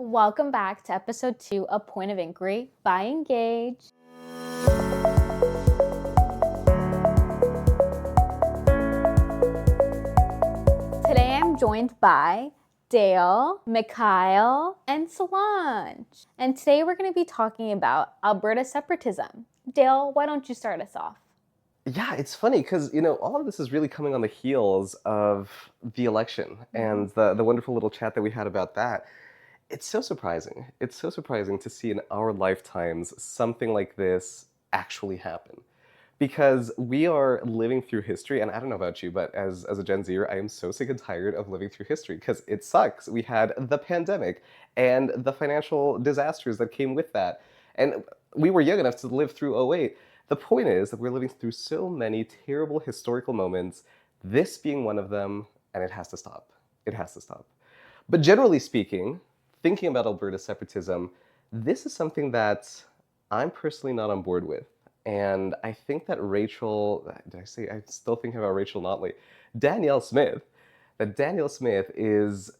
Welcome back to episode 2 of Point of Inquiry by Engage. Today I'm joined by Dale, Mikhail, and Solange. And today we're going to be talking about Alberta separatism. Dale, why don't you start us off? Yeah, it's funny because, all of this is really coming on the heels of the election and the wonderful little chat that we had about that. It's so surprising. It's so surprising to see in our lifetimes something like this actually happen. Because we are living through history, and I don't know about you, but as a Gen Zer, I am so sick and tired of living through history because it sucks. We had the pandemic and the financial disasters that came with that. And we were young enough to live through '08. The point is that we're living through so many terrible historical moments, this being one of them, and it has to stop. It has to stop. But generally speaking, thinking about Alberta separatism, this is something that I'm personally not on board with. And I think that I'm still thinking about Rachel Notley, Danielle Smith, that Danielle Smith is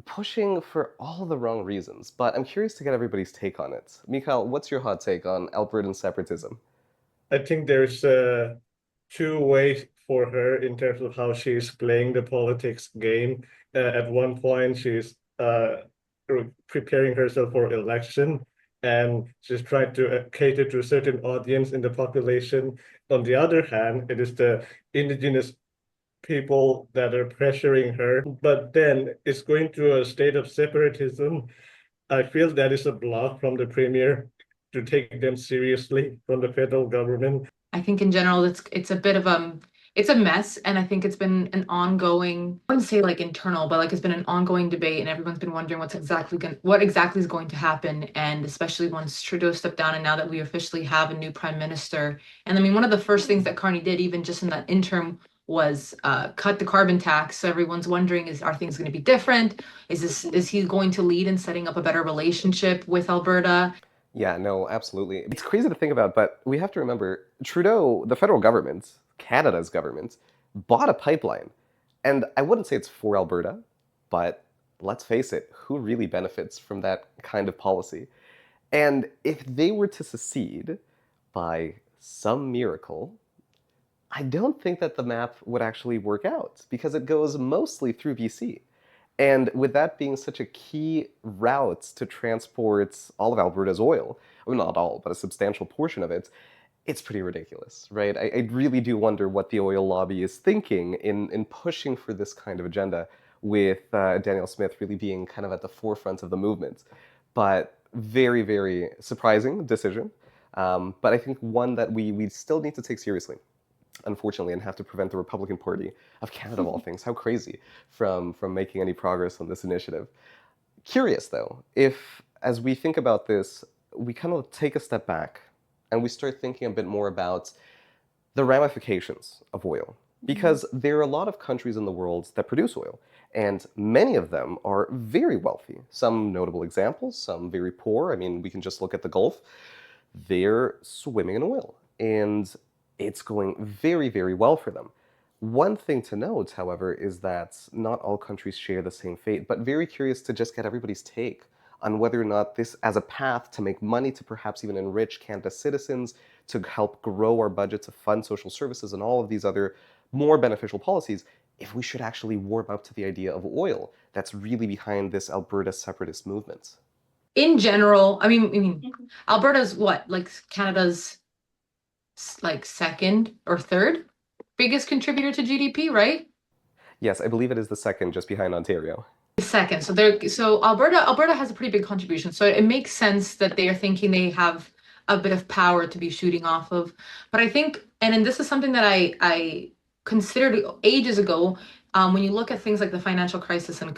pushing for all the wrong reasons. But I'm curious to get everybody's take on it. Mikhail, what's your hot take on Albertan separatism? I think there's two ways for her in terms of how she's playing the politics game. At one point, she's preparing herself for election, and she's trying to cater to a certain audience in the population. On the other hand, it is the indigenous people that are pressuring her. But then it's going through a state of separatism. I feel that is a bluff from the premier to take them seriously from the federal government. I think in general it's a bit of it's a mess, and I think it's been an ongoing, I wouldn't say like internal, but like it's been an ongoing debate, and everyone's been wondering what exactly is going to happen, and especially once Trudeau stepped down and now that we officially have a new prime minister. And I mean, one of the first things that Carney did, even just in that interim, was cut the carbon tax. So everyone's wondering, are things going to be different? Is he going to lead in setting up a better relationship with Alberta? Yeah, no, absolutely. It's crazy to think about, but we have to remember Trudeau, the federal government, Canada's government, bought a pipeline. And I wouldn't say it's for Alberta, but let's face it, who really benefits from that kind of policy? And if they were to secede by some miracle, I don't think that the map would actually work out because it goes mostly through BC. And with that being such a key route to transport all of Alberta's oil, well, not all, but a substantial portion of it, it's pretty ridiculous, right? I really do wonder what the oil lobby is thinking in pushing for this kind of agenda, with Danielle Smith really being kind of at the forefront of the movement. But very, very surprising decision. But I think one that we still need to take seriously, unfortunately, and have to prevent the Republican Party of Canada, of all things, how crazy, from making any progress on this initiative. Curious, though, if, as we think about this, we kind of take a step back and we start thinking a bit more about the ramifications of oil. Because there are a lot of countries in the world that produce oil, and many of them are very wealthy. Some notable examples, some very poor. I mean, we can just look at the Gulf. They're swimming in oil, and it's going very, very well for them. One thing to note, however, is that not all countries share the same fate, but very curious to just get everybody's take on whether or not this, as a path to make money, to perhaps even enrich Canada's citizens, to help grow our budget, to fund social services and all of these other more beneficial policies, if we should actually warm up to the idea of oil that's really behind this Alberta separatist movement. In general, I mean, Alberta's what, like Canada's like second or third biggest contributor to GDP, right? Yes, I believe it is the second, just behind Ontario. Second. So Alberta has a pretty big contribution. So it makes sense that they are thinking they have a bit of power to be shooting off of. But I think, and this is something that I considered ages ago, when you look at things like the financial crisis and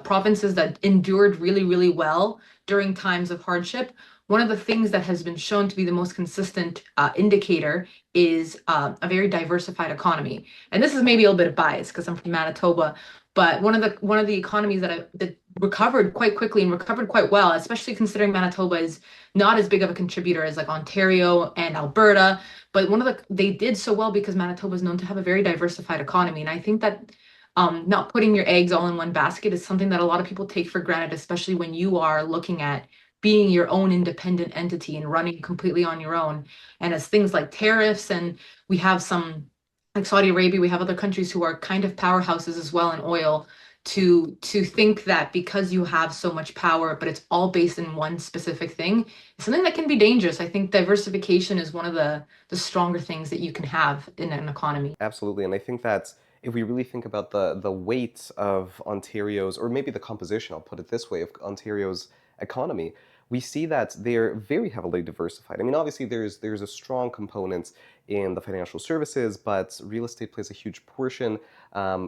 provinces that endured really, really well during times of hardship, one of the things that has been shown to be the most consistent indicator is a very diversified economy. And this is maybe a little bit of bias because I'm from Manitoba, but one of the economies that recovered quite quickly and recovered quite well, especially considering Manitoba is not as big of a contributor as like Ontario and Alberta, but they did so well because Manitoba is known to have a very diversified economy. And I think that not putting your eggs all in one basket is something that a lot of people take for granted, especially when you are looking at being your own independent entity and running completely on your own. And as things like tariffs, and we have some, like Saudi Arabia, we have other countries who are kind of powerhouses as well in oil, to think that because you have so much power, but it's all based in one specific thing, is something that can be dangerous. I think diversification is one of the stronger things that you can have in an economy. Absolutely, and I think that if we really think about the weight of Ontario's, or maybe the composition, I'll put it this way, of Ontario's economy, we see that they're very heavily diversified. I mean, obviously there's a strong component in the financial services, but real estate plays a huge portion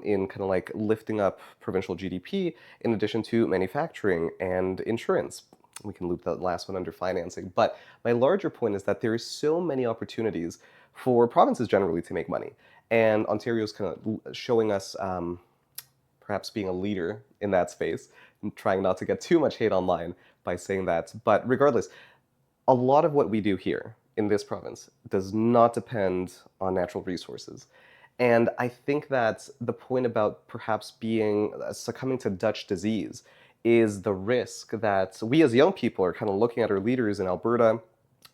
in kind of like lifting up provincial GDP, in addition to manufacturing and insurance. We can loop that last one under financing. But my larger point is that there are so many opportunities for provinces generally to make money. And Ontario's kind of showing us perhaps being a leader in that space, and trying not to get too much hate online by saying that. But regardless, a lot of what we do here in this province does not depend on natural resources. And I think that the point about perhaps being succumbing to Dutch disease is the risk that we as young people are kind of looking at our leaders in Alberta,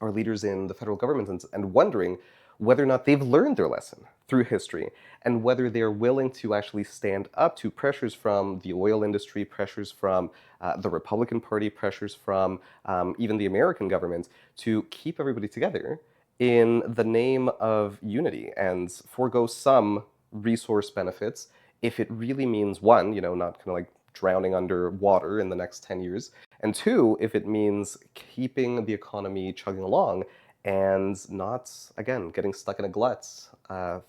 our leaders in the federal government, and wondering whether or not they've learned their lesson through history, and whether they're willing to actually stand up to pressures from the oil industry, pressures from the Republican Party, pressures from even the American government to keep everybody together in the name of unity and forego some resource benefits if it really means, one, not kind of like drowning under water in the next 10 years, and two, if it means keeping the economy chugging along and not, again, getting stuck in a glut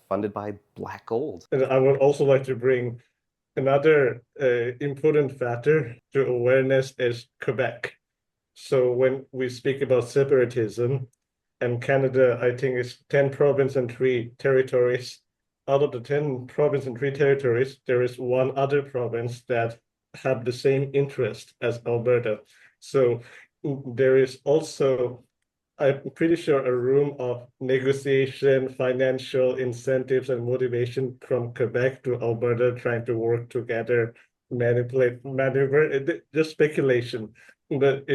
funded by black gold. And I would also like to bring another important factor to awareness is Quebec. So when we speak about separatism, and Canada, I think, is 10 provinces and 3 territories. Out of the 10 provinces and 3 territories, there is one other province that have the same interest as Alberta. So there is also, I'm pretty sure, a room of negotiation, financial incentives, and motivation from Quebec to Alberta trying to work together, maneuver, just speculation. But,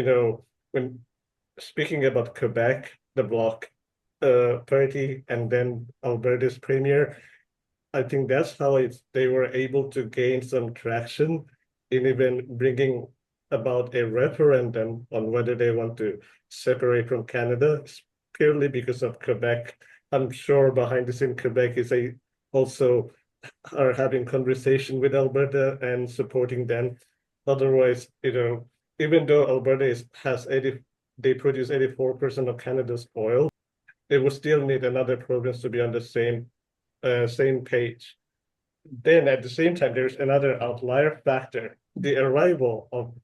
when speaking about Quebec, the Bloc party, and then Alberta's premier, I think that's how they were able to gain some traction in even bringing about a referendum on whether they want to separate from Canada, purely because of Quebec. I'm sure behind the scene, Quebec is also are having conversation with Alberta and supporting them. Otherwise, even though Alberta they produce 84% of Canada's oil, they would still need another province to be on the same page. Then at the same time, there's another outlier factor. The arrival of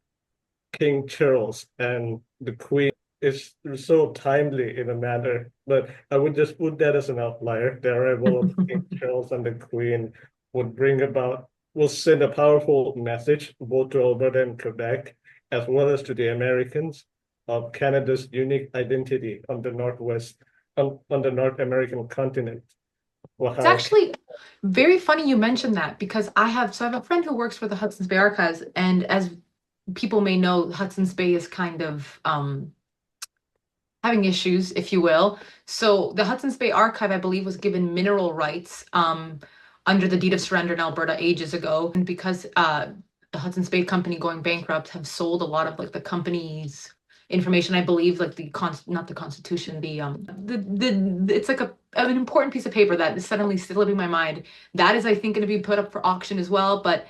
King Charles and the Queen is so timely in a manner, but I would just put that as an outlier. The arrival of King Charles and the Queen will send a powerful message both to Alberta and Quebec, as well as to the Americans, of Canada's unique identity on the on the North American continent. Well, It's actually very funny you mentioned that, because I have a friend who works for the Hudson's Bay Archives, and as people may know, Hudson's Bay is kind of having issues, if you will. So the Hudson's Bay Archive, I believe, was given mineral rights under the deed of surrender in Alberta ages ago, and because the Hudson's Bay Company going bankrupt have sold a lot of like the company's information. I believe like not the Constitution, it's like an important piece of paper that is suddenly slipping my mind. That is, I think, going to be put up for auction as well. But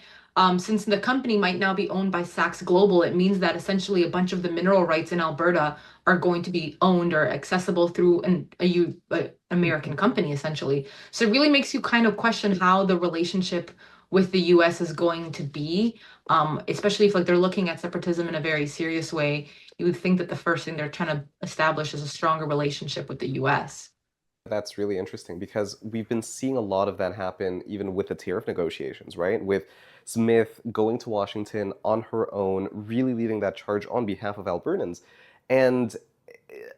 since the company might now be owned by Saks Global, it means that essentially a bunch of the mineral rights in Alberta are going to be owned or accessible through a American company, essentially. So it really makes you kind of question how the relationship with the US is going to be, especially if like they're looking at separatism in a very serious way. You would think that the first thing they're trying to establish is a stronger relationship with the US. That's really interesting because we've been seeing a lot of that happen even with the tariff negotiations, right? With Smith going to Washington on her own, really leading that charge on behalf of Albertans. And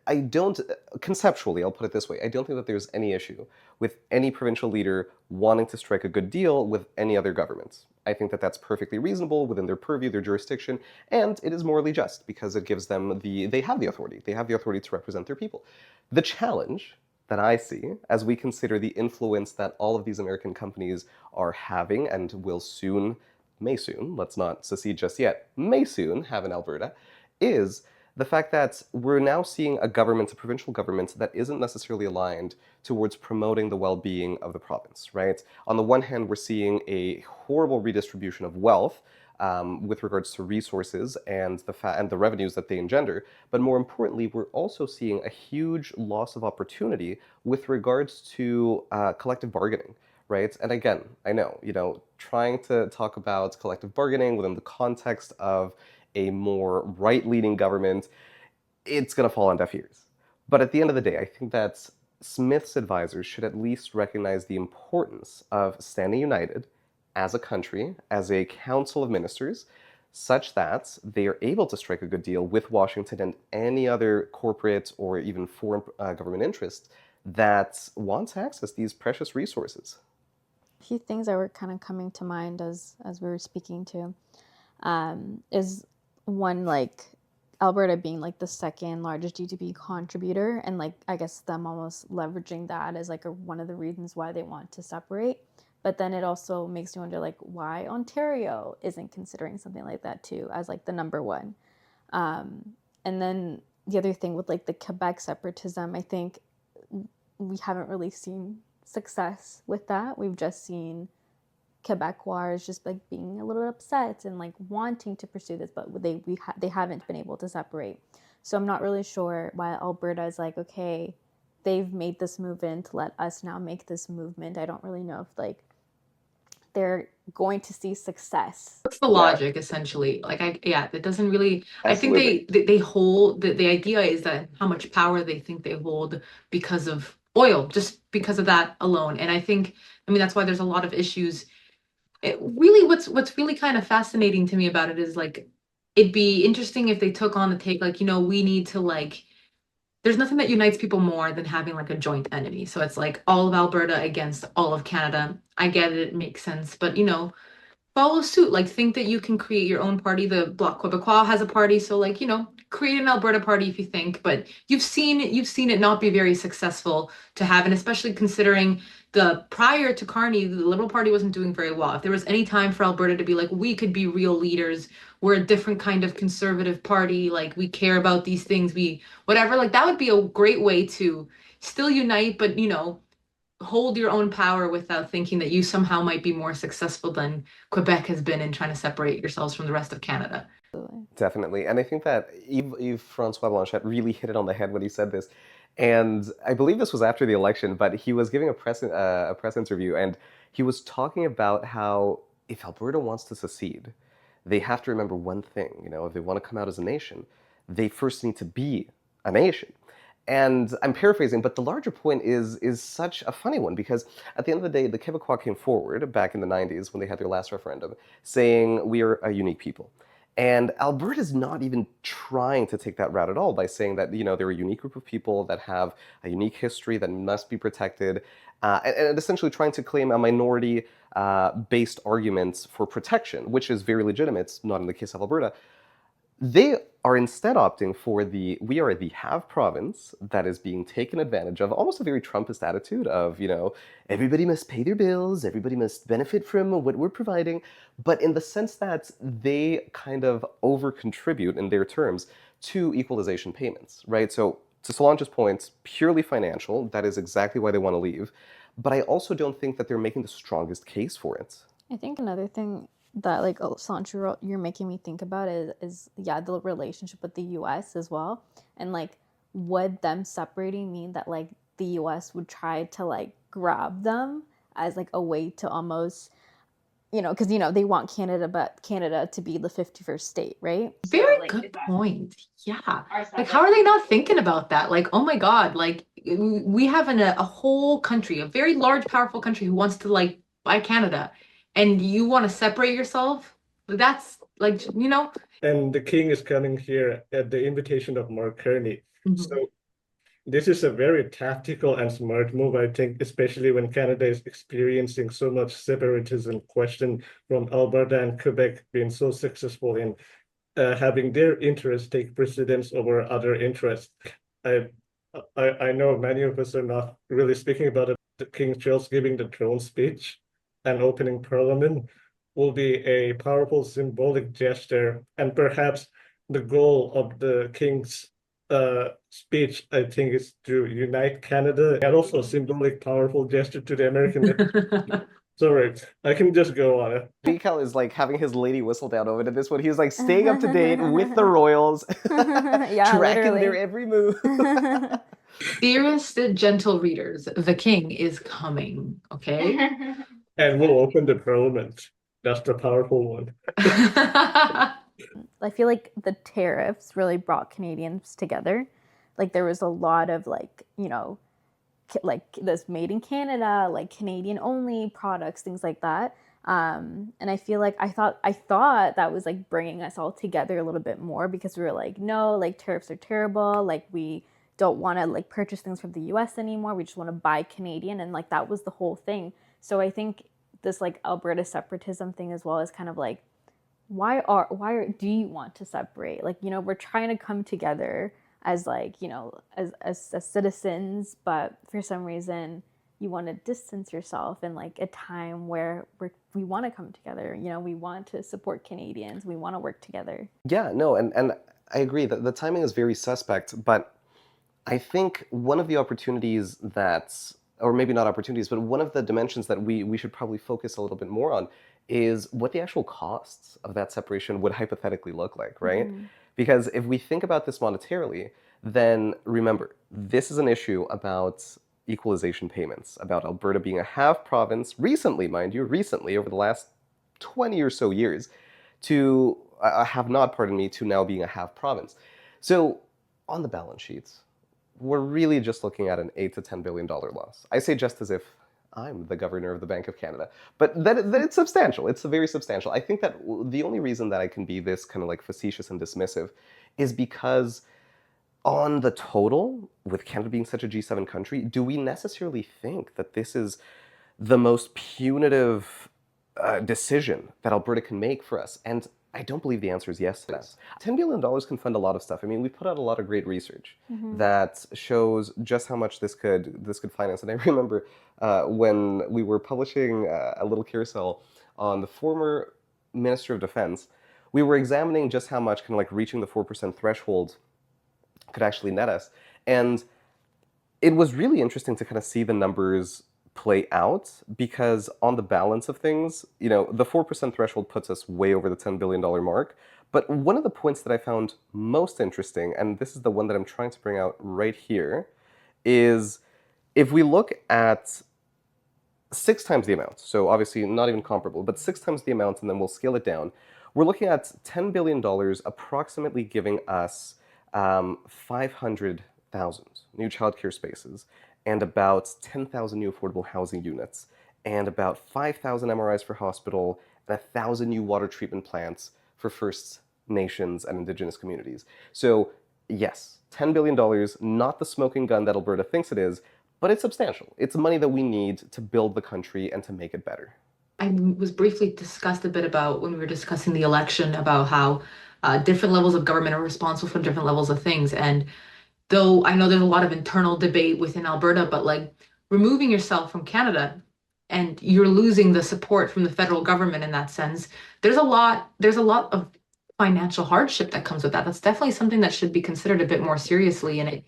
I don't, conceptually, I'll put it this way, I don't think that there's any issue with any provincial leader wanting to strike a good deal with any other governments. I think that that's perfectly reasonable within their purview, their jurisdiction, and it is morally just because it gives them they have the authority. They have the authority to represent their people. The challenge that I see as we consider the influence that all of these American companies are having and will soon, may soon, let's not secede just yet, may soon have in Alberta, is the fact that we're now seeing a government, a provincial government, that isn't necessarily aligned towards promoting the well-being of the province, right? On the one hand, we're seeing a horrible redistribution of wealth with regards to resources and the revenues that they engender. But more importantly, we're also seeing a huge loss of opportunity with regards to collective bargaining, right? And again, I know, trying to talk about collective bargaining within the context of a more right-leaning government, it's going to fall on deaf ears. But at the end of the day, I think that Smith's advisors should at least recognize the importance of standing united as a country, as a council of ministers, such that they are able to strike a good deal with Washington and any other corporate or even foreign government interest that want to access these precious resources. A few things that were kind of coming to mind as we were speaking to is one, like Alberta being like the second largest GDP contributor, and like I guess them almost leveraging that as like one of the reasons why they want to separate. But then it also makes you wonder like why Ontario isn't considering something like that too as like the number one. And then the other thing with like the Quebec separatism, I think we haven't really seen success with that. We've just seen Quebecois just like being a little upset and like wanting to pursue this, but they haven't been able to separate. So I'm not really sure why Alberta is like, okay, they've made this movement, let us now make this movement. I don't really know if like they're going to see success. What's the logic essentially? Like it doesn't really. Absolutely. I think they hold the idea is that how much power they think they hold because of oil, just because of that alone. And I mean that's why there's a lot of issues. Really, what's really kind of fascinating to me about it is like it'd be interesting if they took on the take like, we need to like there's nothing that unites people more than having like a joint enemy. So it's like all of Alberta against all of Canada. I get it, it makes sense, but follow suit. Like think that you can create your own party. The Bloc Québécois has a party, so like create an Alberta party if you think. But you've seen it not be very successful to have, and especially considering the prior to Carney, the Liberal Party wasn't doing very well. If there was any time for Alberta to be like, we could be real leaders, we're a different kind of conservative party, like we care about these things, we whatever, like that would be a great way to still unite, but hold your own power without thinking that you somehow might be more successful than Quebec has been in trying to separate yourselves from the rest of Canada. Definitely. And I think that Yves Francois Blanchette really hit it on the head when he said this. And I believe this was after the election, but he was giving a press interview and he was talking about how if Alberta wants to secede, they have to remember one thing, if they want to come out as a nation, they first need to be a nation. And I'm paraphrasing, but the larger point is such a funny one because at the end of the day, the Québécois came forward back in the 90s when they had their last referendum saying we are a unique people. And Alberta's not even trying to take that route at all by saying that, they're a unique group of people that have a unique history that must be protected, and essentially trying to claim a minority based arguments for protection, which is very legitimate, not in the case of Alberta. They are instead opting for we are the have province that is being taken advantage of, almost a very Trumpist attitude of, everybody must pay their bills, everybody must benefit from what we're providing, but in the sense that they kind of over-contribute in their terms to equalization payments, right? So to Solange's point, purely financial, that is exactly why they want to leave, but I also don't think that they're making the strongest case for it. I think another thing that like Sancho, you're making me think about is the relationship with the US as well, and like would them separating mean that like the US would try to like grab them as like a way to almost because they want Canada to be the 51st state, right? Very good point. Yeah. Like how are they not thinking about that? Like, oh my God, like we have a whole country, a very large, powerful country who wants to like buy Canada, and you want to separate yourself? That's like, and the king is coming here at the invitation of Mark Kearney. Mhm. So this is a very tactical and smart move, I think, especially when Canada is experiencing so much separatism question from Alberta and Quebec being so successful in having their interests take precedence over other interests. I, I know many of us are not really speaking about it. The King Charles giving the throne speech and opening Parliament will be a powerful symbolic gesture, and perhaps the goal of the King's speech, I think, is to unite Canada, and also a symbolic, powerful gesture to the American. Sorry, I can just go on it. Mikhail is like having his lady whistle down over to this one. He's like staying up to date with the royals, Yeah, tracking literally. their every move. Dearest gentle readers, the king is coming, okay? And we'll open the Parliament. That's the powerful one. I feel like the tariffs really brought Canadians together. Like there was a lot of like, you know, like this made in Canada, like Canadian only products, things like that. And I feel like I thought that was like bringing us all together a little bit more, because we were like, no, like tariffs are terrible. Like we don't want to like purchase things from the US anymore. We just want to buy Canadian. And like that was the whole thing. So I think this like Alberta separatism thing as well is kind of like, do you want to separate? Like, you know, we're trying to come together as like, you know, as citizens, but for some reason you want to distance yourself in like a time where we want to come together. You know, we want to support Canadians. We want to work together. Yeah, no, and I agree that the timing is very suspect, but I think one of the opportunities that's, or maybe not opportunities, but one of the dimensions that we should probably focus a little bit more on is what the actual costs of that separation would hypothetically look like, right? Because if we think about this monetarily, then remember, this is an issue about equalization payments, about Alberta being a half province, recently, mind you, recently, over the last 20 or so years, to have not, pardon me, to now being a half province. So on the balance sheets, we're really just looking at an $8 to $10 billion loss. I say just as if I'm the governor of the Bank of Canada, but that it's substantial. It's very substantial. I think that the only reason that I can be this kind of like facetious and dismissive is because on the total, with Canada being such a G7 country, do we necessarily think that this is the most punitive decision that Alberta can make for us? And I don't believe the answer is yes to that. $10 billion can fund a lot of stuff. I mean, we've put out a lot of great research that shows just how much this could finance. And I remember when we were publishing a little carousel on the former Minister of Defense, we were examining just how much kind of like reaching the 4% threshold could actually net us. And it was really interesting to kind of see the numbers play out, because on the balance of things, you know, the 4% threshold puts us way over the $10 billion mark. But one of the points that I found most interesting, and this is the one that I'm trying to bring out right here, is if we look at 6 times the amount, so obviously not even comparable, but 6 times the amount, and then we'll scale it down, we're looking at $10 billion approximately giving us 500,000 new childcare spaces, and about 10,000 new affordable housing units, and about 5,000 MRIs for hospital, and 1,000 new water treatment plants for First Nations and Indigenous communities. So yes, $10 billion, not the smoking gun that Alberta thinks it is, but it's substantial. It's money that we need to build the country and to make it better. I was briefly discussed a bit about when we were discussing the election about how different levels of government are responsible for different levels of things. And though I know there's a lot of internal debate within Alberta, but like removing yourself from Canada and you're losing the support from the federal government in that sense, there's a lot of financial hardship that comes with that. That's definitely something that should be considered a bit more seriously. And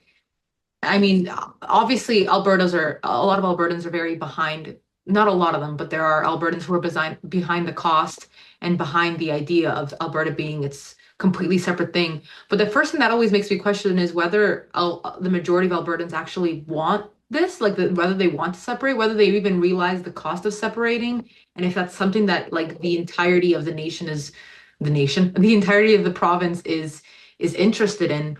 I mean, obviously a lot of Albertans are very behind, not a lot of them, but there are Albertans who are behind the cost and behind the idea of Alberta being its completely separate thing. But the first thing that always makes me question is whether the majority of Albertans actually want this, like whether they want to separate, whether they even realize the cost of separating, and if that's something that like the entirety of the entirety of the province is interested in.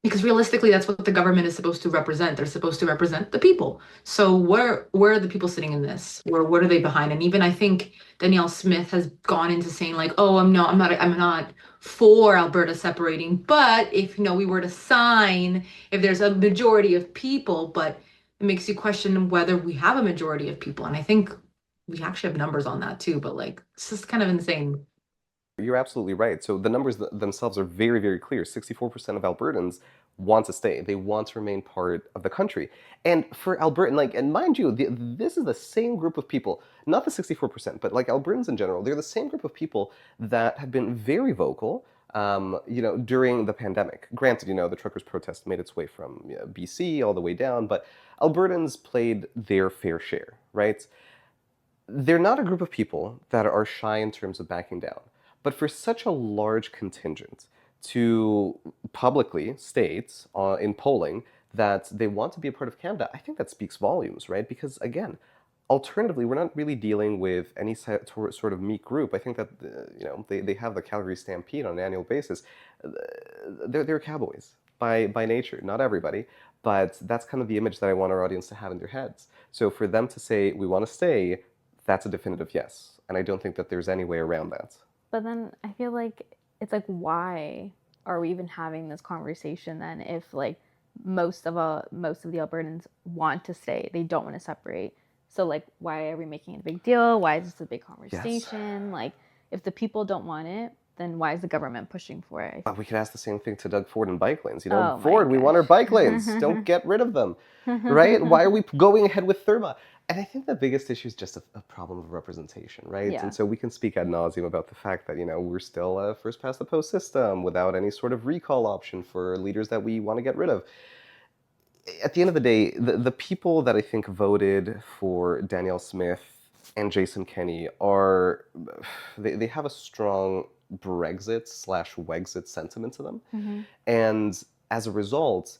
Because realistically, that's what the government is supposed to represent. They're supposed to represent the people. So where are the people sitting in this? What are they behind? And even I think Danielle Smith has gone into saying like, oh, I'm not for Alberta separating. But if we were to sign, if there's a majority of people, but it makes you question whether we have a majority of people. And I think we actually have numbers on that too, but like it's just kind of insane. You're absolutely right. So the numbers themselves are very, very clear. 64% of Albertans want to stay. They want to remain part of the country. And for Albertan, like, and mind you, this is the same group of people, not the 64%, but like Albertans in general, they're the same group of people that have been very vocal, during the pandemic. Granted, the truckers' protest made its way from BC all the way down, but Albertans played their fair share, right? They're not a group of people that are shy in terms of backing down. But for such a large contingent to publicly state in polling that they want to be a part of Canada, I think that speaks volumes, right? Because again, alternatively, we're not really dealing with any sort of meek group. I think that they have the Calgary Stampede on an annual basis. Uh, they're cowboys by nature, not everybody, but that's kind of the image that I want our audience to have in their heads. So for them to say we want to stay, that's a definitive yes, and I don't think that there's any way around that. But then I feel like it's like, why are we even having this conversation then if like most of the Albertans want to stay, they don't want to separate. So like, why are we making it a big deal? Why is this a big Yes. conversation? Like, if the people don't want it, then why is the government pushing for it? We could ask the same thing to Doug Ford and bike lanes. Oh my Ford, we want our gosh. bike lanes. Don't get rid of them, right? Why are we going ahead with Therma? And I think the biggest issue is just a problem of representation, right? Yeah. And so we can speak ad nauseum about the fact that, we're still a first past the post system without any sort of recall option for leaders that we want to get rid of. At the end of the day, the people that I think voted for Danielle Smith and Jason Kenney they have a strong Brexit slash Wexit sentiment to them. Mm-hmm. And as a result,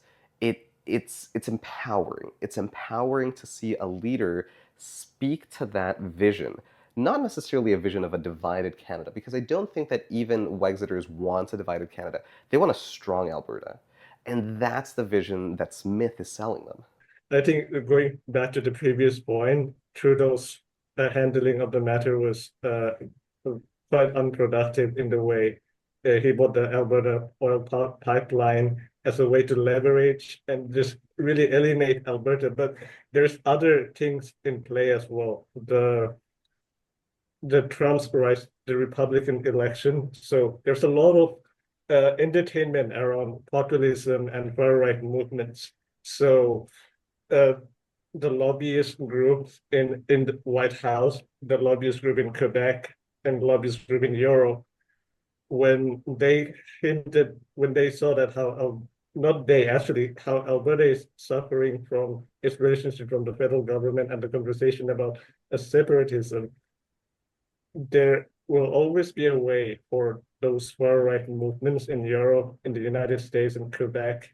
it's empowering. It's empowering to see a leader speak to that vision. Not necessarily a vision of a divided Canada, because I don't think that even Wexiters want a divided Canada. They want a strong Alberta. And that's the vision that Smith is selling them. I think going back to the previous point, Trudeau's handling of the matter was quite unproductive in the way he bought the Alberta oil pipeline as a way to leverage and just really alienate Alberta. But there's other things in play as well. The Trump's rise, the Republican election. So there's a lot of entertainment around populism and far-right movements. So the lobbyist groups in the White House, the lobbyist group in Quebec, and lobbyist group in Europe, when they saw that how not they actually how Alberta is suffering from its relationship from the federal government and the conversation about a separatism, there will always be a way for those far-right movements in Europe, in the United States, and Quebec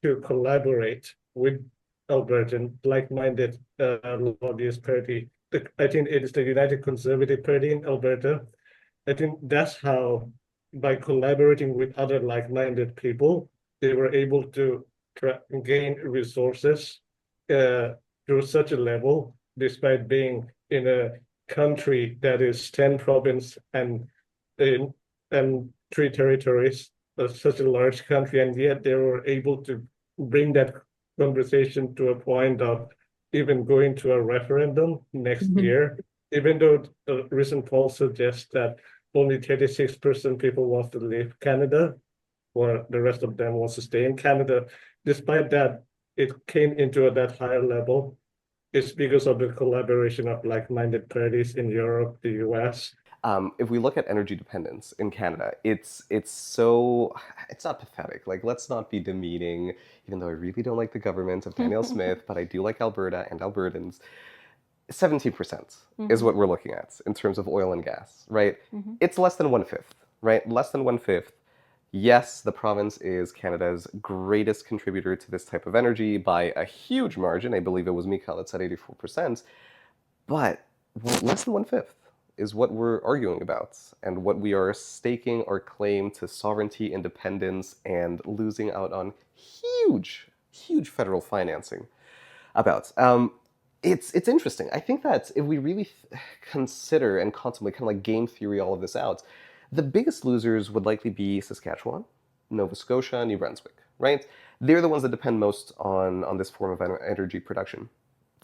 to collaborate with Albertan like-minded lobbyist party. I think it is the United Conservative Party in Alberta. I think that's how, by collaborating with other like-minded people, they were able to gain resources to such a level, despite being in a country that is 10 provinces and 3 territories, such a large country, and yet they were able to bring that conversation to a point of even going to a referendum next year, even though the recent poll suggests that only 36% people want to leave Canada, or the rest of them wants to stay in Canada. Despite that, it came into that higher level. It's because of the collaboration of like-minded parties in Europe, the US. If we look at energy dependence in Canada, it's not pathetic. Like, let's not be demeaning, even though I really don't like the government of Danielle Smith, but I do like Alberta and Albertans. 17% is what we're looking at in terms of oil and gas, right? It's less than 1/5, right? Less than 1/5. Yes, the province is Canada's greatest contributor to this type of energy by a huge margin. I believe it was Mikhail that said 84%, but less than 1/5 is what we're arguing about and what we are staking our claim to sovereignty, independence, and losing out on huge, huge federal financing about. It's interesting. I think that if we really consider and contemplate, kind of like game theory all of this out, The biggest losers would likely be Saskatchewan, Nova Scotia, New Brunswick, right? They're the ones that depend most on this form of energy production.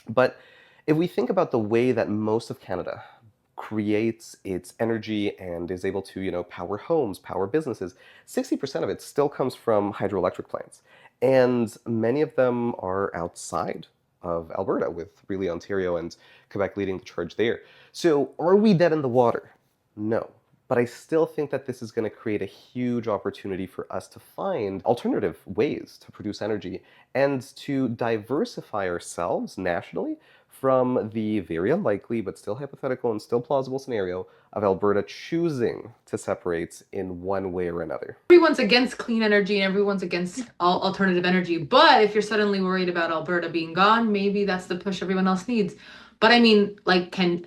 But if we think about the way that most of Canada creates its energy and is able to, power homes, power businesses, 60% of it still comes from hydroelectric plants. And many of them are outside of Alberta, with really Ontario and Quebec leading the charge there. So are we dead in the water? No. But I still think that this is going to create a huge opportunity for us to find alternative ways to produce energy and to diversify ourselves nationally from the very unlikely but still hypothetical and still plausible scenario of Alberta choosing to separate in one way or another. Everyone's against clean energy and everyone's against all alternative energy. But if you're suddenly worried about Alberta being gone, maybe that's the push everyone else needs. But I mean, like, can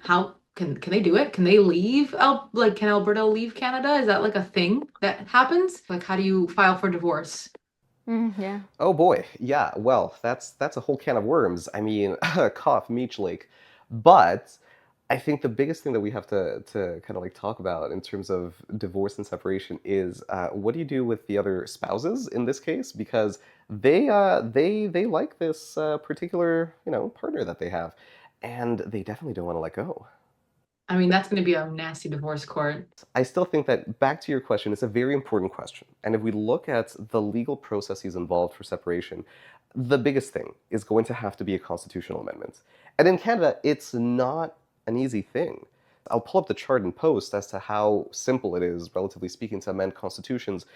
they do it? Can they leave? Can Alberta leave Canada? Is that like a thing that happens? Like, how do you file for divorce? Yeah. Oh boy, yeah. Well, that's a whole can of worms. I mean, cough, Meech Lake. But I think the biggest thing that we have to kind of like talk about in terms of divorce and separation is what do you do with the other spouses in this case? Because they like this particular partner that they have, and they definitely don't want to let go. I mean, that's going to be a nasty divorce court. I still think that, back to your question, it's a very important question. And if we look at the legal processes involved for separation, the biggest thing is going to have to be a constitutional amendment. And in Canada, it's not an easy thing. I'll pull up the chart and post as to how simple it is, relatively speaking, to amend constitutions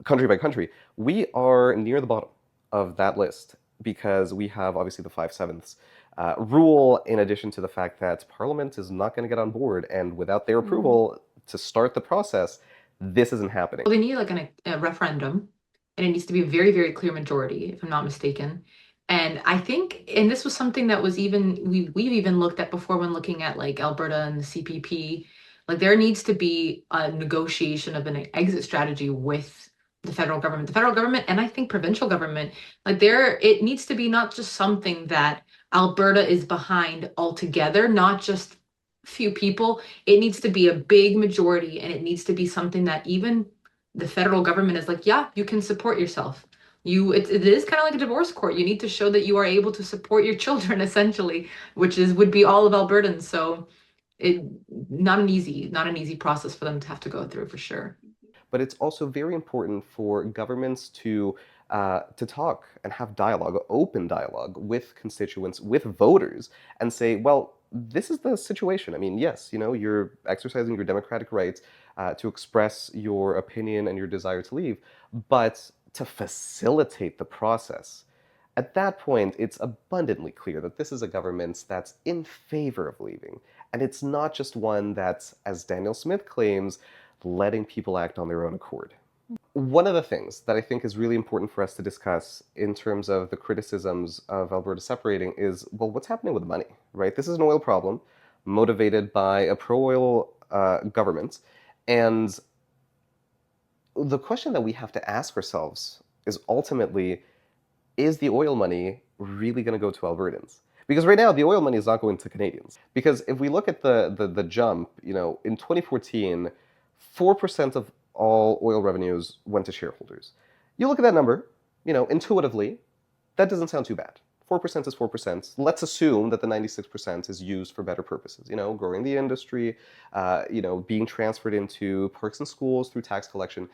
country by country. We are near the bottom of that list because we have obviously the 5/7 rule, in addition to the fact that Parliament is not going to get on board, and without their approval to start the process, this isn't happening. Well, they need like a referendum, and it needs to be a very, very clear majority, if I'm not mistaken. And I think, and this was something that was even we've even looked at before when looking at like Alberta and the CPP. Like there needs to be a negotiation of an exit strategy with the federal government, and I think provincial government. Like it needs to be not just something that Alberta is behind altogether, not just few people. It needs to be a big majority, and it needs to be something that even the federal government is like, yeah, you can support yourself. It is kind of like a divorce court. You need to show that you are able to support your children essentially, which would be all of Albertans. So it not an easy process for them to have to go through for sure. But it's also very important for governments to talk and have dialogue, open dialogue with constituents, with voters, and say, well, this is the situation. I mean, yes, you're exercising your democratic rights to express your opinion and your desire to leave, but to facilitate the process. At that point, it's abundantly clear that this is a government that's in favor of leaving. And it's not just one that's, as Daniel Smith claims, letting people act on their own accord. One of the things that I think is really important for us to discuss in terms of the criticisms of Alberta separating is, well, what's happening with the money, right? This is an oil problem motivated by a pro-oil government. And the question that we have to ask ourselves is ultimately, is the oil money really going to go to Albertans? Because right now, the oil money is not going to Canadians. Because if we look at the jump, in 2014, 4% of all oil revenues went to shareholders. You look at that number, intuitively, that doesn't sound too bad. 4% is 4%. Let's assume that the 96% is used for better purposes, growing the industry, being transferred into parks and schools through tax collection.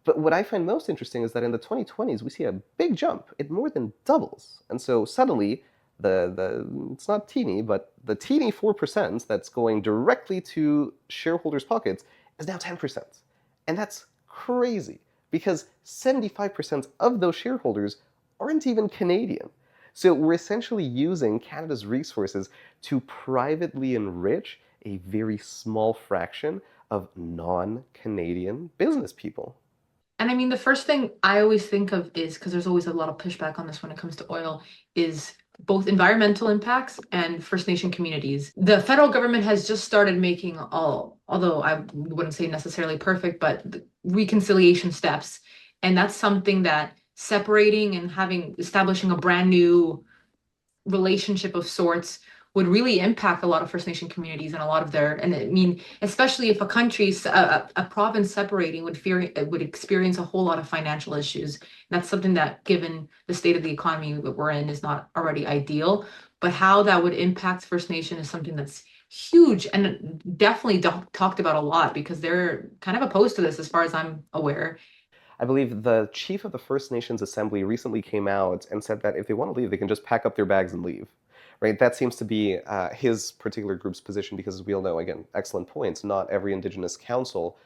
But what I find most interesting is that in the 2020s, we see a big jump. It more than doubles. And so suddenly, it's not teeny, but the teeny 4% that's going directly to shareholders' pockets is now 10%. And that's crazy because 75% of those shareholders aren't even Canadian. So we're essentially using Canada's resources to privately enrich a very small fraction of non-Canadian business people. And I mean, the first thing I always think of is, because there's always a lot of pushback on this when it comes to oil, is both environmental impacts and First Nation communities. The federal government has just started making although I wouldn't say necessarily perfect, but reconciliation steps. And that's something that separating and establishing a brand new relationship of sorts would really impact a lot of First Nation communities and a lot of their, and I mean, especially if a country's a province separating would experience a whole lot of financial issues. And that's something that, given the state of the economy that we're in, is not already ideal. But how that would impact First Nation is something that's huge and definitely talked about a lot because they're kind of opposed to this, as far as I'm aware. I believe the chief of the First Nations Assembly recently came out and said that if they want to leave, they can just pack up their bags and leave. Right? That seems to be his particular group's position because, as we all know, again, excellent points, not every Indigenous council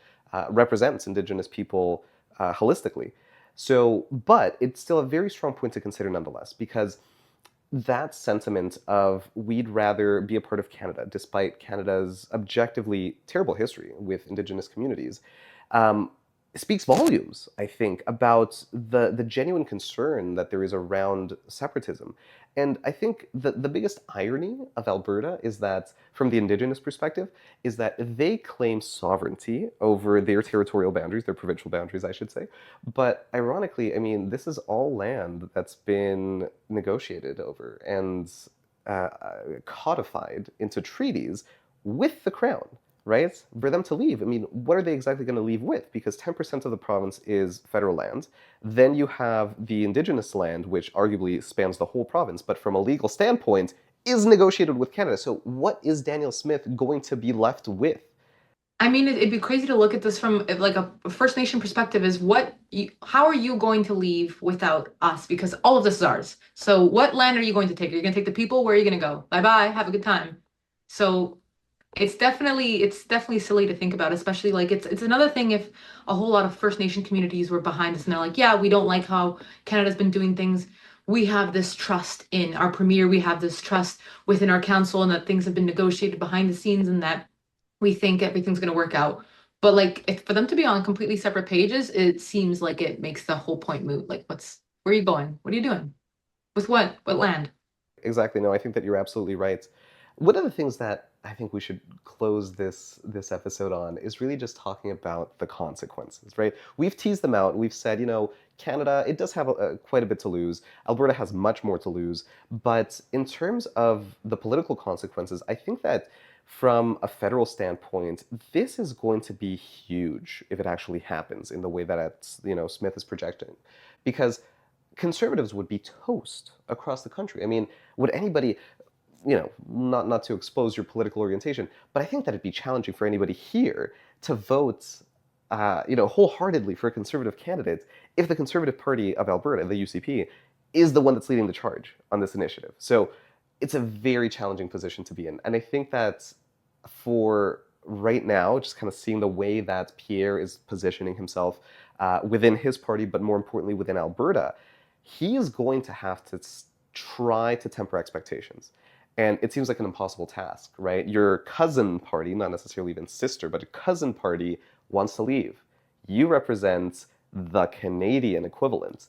represents Indigenous people holistically. So, but it's still a very strong point to consider nonetheless, because that sentiment of we'd rather be a part of Canada, despite Canada's objectively terrible history with Indigenous communities, um, speaks volumes, I think, about the genuine concern that there is around separatism. And I think the biggest irony of Alberta is that, from the Indigenous perspective, is that they claim sovereignty over their territorial boundaries, their provincial boundaries, I should say. But ironically, I mean, this is all land that's been negotiated over and uh, codified into treaties with the Crown, right? For them to leave, I mean, what are they exactly going to leave with? Because 10% of the province is federal land. Then you have the Indigenous land, which arguably spans the whole province, but from a legal standpoint, is negotiated with Canada. So what is Daniel Smith going to be left with? I mean, it'd be crazy to look at this from like a First Nation perspective is how are you going to leave without us? Because all of this is ours. So what land are you going to take? Are you going to take the people? Where are you going to go? Bye bye. Have a good time. So it's definitely silly to think about, especially like it's another thing if a whole lot of First Nation communities were behind us and they're like, yeah, we don't like how Canada's been doing things. We have this trust in our premier, we have this trust within our council, and that things have been negotiated behind the scenes and that we think everything's going to work out. But like for them to be on completely separate pages, it seems like it makes the whole point moot. Like where are you going? What are you doing? With what? What land? Exactly. No, I think that you're absolutely right. One of the things that I think we should close this episode on is really just talking about the consequences, right? We've teased them out. We've said, Canada, it does have quite a bit to lose. Alberta has much more to lose. But in terms of the political consequences, I think that from a federal standpoint, this is going to be huge if it actually happens in the way that Smith is projecting, because conservatives would be toast across the country. I mean, would anybody, not to expose your political orientation, but I think that it'd be challenging for anybody here to vote, wholeheartedly for a conservative candidate if the Conservative Party of Alberta, the UCP, is the one that's leading the charge on this initiative. So it's a very challenging position to be in. And I think that for right now, just kind of seeing the way that Pierre is positioning himself within his party, but more importantly within Alberta, he is going to have to try to temper expectations. And it seems like an impossible task, right? Your cousin party, not necessarily even sister, but a cousin party wants to leave. You represent the Canadian equivalent.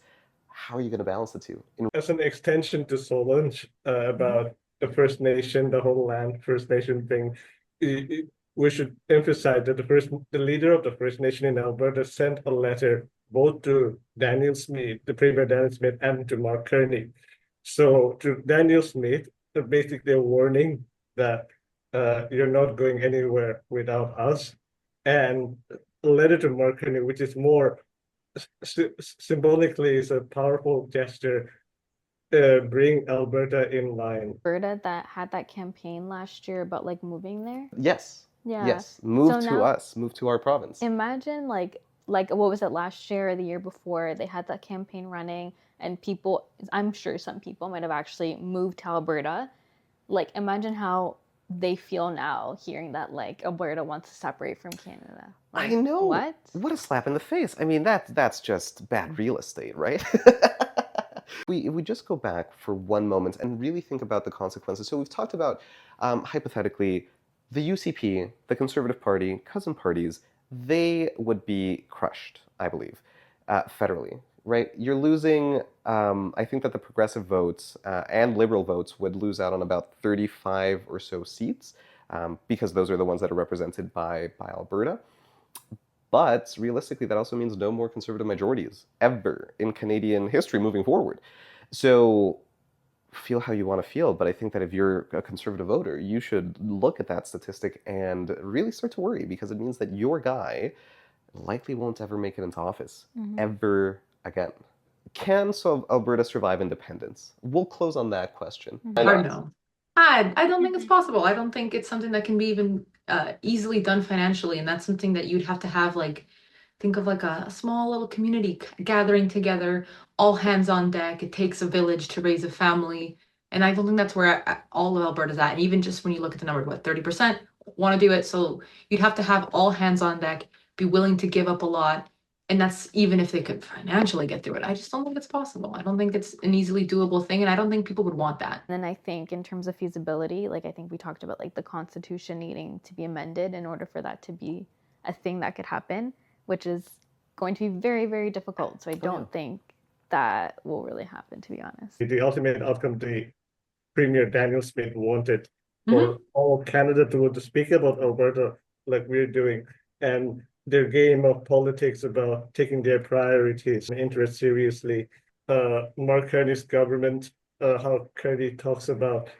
How are you going to balance the two? As an extension to Solange about the First Nation, the whole land First Nation thing, we should emphasize that the leader of the First Nation in Alberta sent a letter both to Daniel Smith, the Premier Daniel Smith, and to Mark Kearney. So to Daniel Smith, basically a warning that you're not going anywhere without us, and a letter to Mark Kearney, which is more symbolically is a powerful gesture. Bring Alberta in line. Alberta that had that campaign last year about like moving there. Yes. Yeah. Yes. Move So to now- us. Move to our province. Imagine like what was it last year or the year before? They had that campaign running, and people, I'm sure some people might have actually moved to Alberta. Like, imagine how they feel now hearing that like Alberta wants to separate from Canada. Like, I know. What? What a slap in the face. I mean, that's just bad real estate, right? If we just go back for one moment and really think about the consequences. So we've talked about, hypothetically, the UCP, the Conservative Party, cousin parties, they would be crushed, I believe, federally, right? You're losing, I think that the progressive votes and liberal votes would lose out on about 35 or so seats, because those are the ones that are represented by Alberta. But realistically, that also means no more conservative majorities ever in Canadian history moving forward. So feel how you want to feel, but I think that if you're a conservative voter, you should look at that statistic and really start to worry, because it means that your guy likely won't ever make it into office ever again. Can Alberta survive independence? We'll close on that question. Hard no. I don't think it's possible. I don't think it's something that can be even easily done financially, and that's something that you'd have to have like think of like a small little community gathering together, all hands on deck. It takes a village to raise a family, and I don't think that's where all of Alberta's at. And even just when you look at the number, what 30% want to do it, so you'd have to have all hands on deck, be willing to give up a lot. And that's even if they could financially get through it. I just don't think it's possible. I don't think it's an easily doable thing, and I don't think people would want that. And then I think in terms of feasibility, like I think we talked about like the Constitution needing to be amended in order for that to be a thing that could happen, which is going to be very, very difficult. So I don't think that will really happen, to be honest. The ultimate outcome the Premier Daniel Smith wanted for all of Canada to speak about Alberta like we're doing, and their game of politics about taking their priorities and interests seriously. Mark Carney's government, how Carney talks about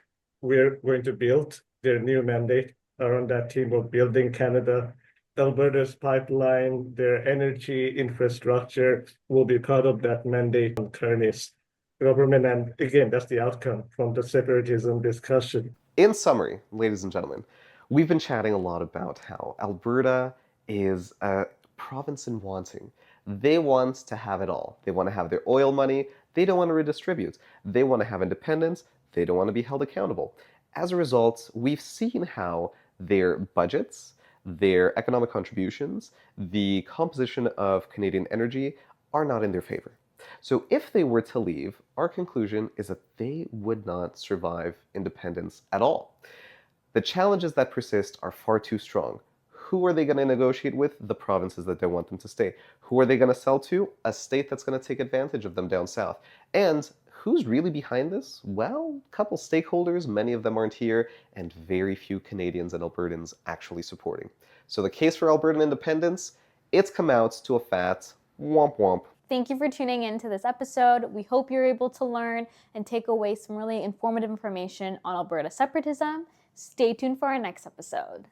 we're going to build their new mandate around that theme of building Canada. Alberta's pipeline, their energy infrastructure will be part of that mandate on Carney's government. And again, that's the outcome from the separatism discussion. In summary, ladies and gentlemen, we've been chatting a lot about how Alberta is a province in wanting. They want to have it all. They want to have their oil money. They don't want to redistribute. They want to have independence. They don't want to be held accountable. As a result, we've seen how their budgets, their economic contributions, the composition of Canadian energy are not in their favor. So if they were to leave, our conclusion is that they would not survive independence at all. The challenges that persist are far too strong. Who are they going to negotiate with? The provinces that don't want them to stay. Who are they going to sell to? A state that's going to take advantage of them down south. And who's really behind this? Well, a couple stakeholders, many of them aren't here, and very few Canadians and Albertans actually supporting. So the case for Albertan independence, it's come out to a fat womp womp. Thank you for tuning in to this episode. We hope you're able to learn and take away some really informative information on Alberta separatism. Stay tuned for our next episode.